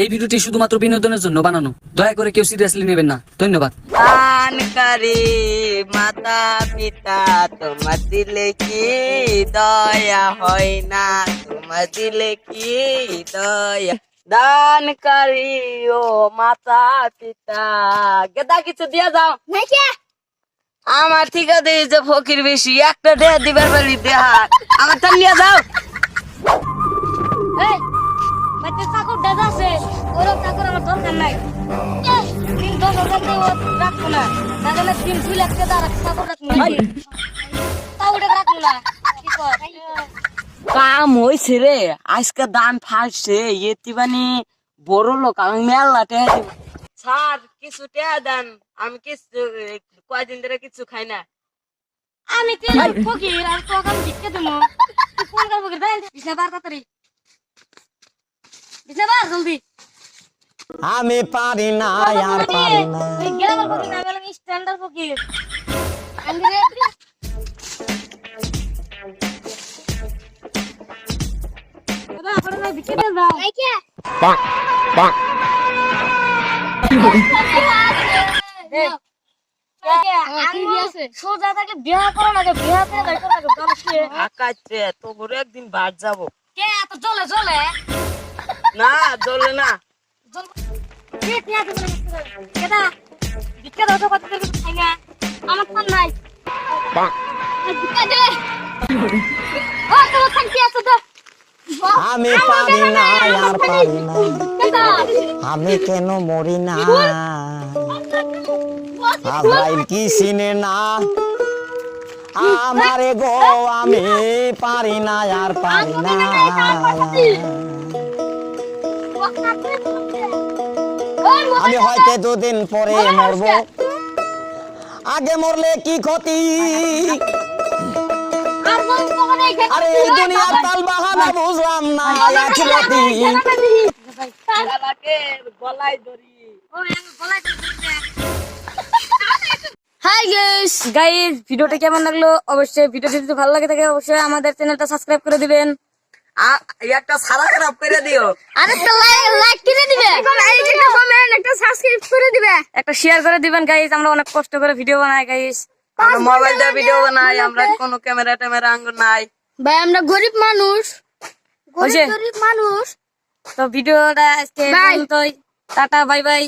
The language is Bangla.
এই ভিডিওটি শুধুমাত্র বিনোদনের জন্য বানানো, দয়া করে কেউ সিরিয়াসলি নেবেন না। ধন্যবাদ। দানকারী মাতা পিতা তোমার দিলে কি দয়া হয় না, তোমার দিলে কি দয়া। দানকারী ও মাতা পিতা, গেদা কিছু দিয়া যাও। আমার ঠিক আছে যে ফকির বেশি, একটা দেহ দিবার পারি দেহা আমার তার নিয়ে যাও। চাকর দাদা আছে, ওরকম চাকর আমার দরকার নাই। 10,000 দিয়ে রাখবো না, দাদা 2 লাখ টাকা চাকর রাখবো না, তাও ওটা রাখবো না। কি কর কাম হয়েছে রে, আজকে দান ফাঁসছে এতিবানি বড় লোক, আমি মেলা টেহা দিব। স্যার কিছু টেহা দেন, আমি কিছু কয়দিন ধরে কিছু খাই না। আমি তো ফকির, আর তোকে আমি ভিক্ষা দেবো। তুই ফোন কর ফকির, দেন বিছনা বার তাড়াতাড়ি, বিছনা বার জলদি। আমি পারি না আর পারি না। তুই গ্রামের ফকির না, আমি স্ট্যান্ডার্ড ফকির। আমি রে দাদা আপনি না ভিক্ষা দেন দাও। এই কে সোজা থাকে বিয়া করো না, বিয়া করে যাইতো না গামছে। আকাশ রে তো বড় একদিন বাদ যাব। কে এত জ্বলে জ্বলে না জ্বলে না। কে টিয়া দিবে কেডা ভিক্ষা দাও তো কত করে খাই না, আমার পান নাই। ভিক্ষা দে ও তো থাকি আছে তো। আমি পারি না আর পারি না, আমি কেন মরি না। আজরাইল কি চিনে না আমারে গো, আমি পারি না আর পারি না। আমি হয়তো 2 দিন পরে মরবো, আগে মরলে কি ক্ষতি। আরে এই দুনিয়ার তাল বাহানা বুঝলাম না আখিরাতি। গলায় ধরি। হাই গাইস, ভিডিওটা কেমন লাগলো অবশ্যই, ভিডিওটি যদি ভালো লাগে থাকে অবশ্যই আমাদের চ্যানেলটা সাবস্ক্রাইব করে দিবেন। একটা সারা খারাপ করে দিও, আর একটা লাইক করে দিবে, একটা কমেন্ট, একটা সাবস্ক্রাইব করে দিবে, একটা শেয়ার করে দিবেন গাইস। আমরা অনেক কষ্ট করে ভিডিও বানাই গাইস, আমরা মোবাইল দিয়ে ভিডিও বানাই, আমরা কোনো ক্যামেরা ট্যামেরা আঙ্গ নাই ভাই, আমরা গরিব মানুষ, গরিব মানুষ। তো ভিডিওটা আজকে পর্যন্তই, টাটা বাই বাই।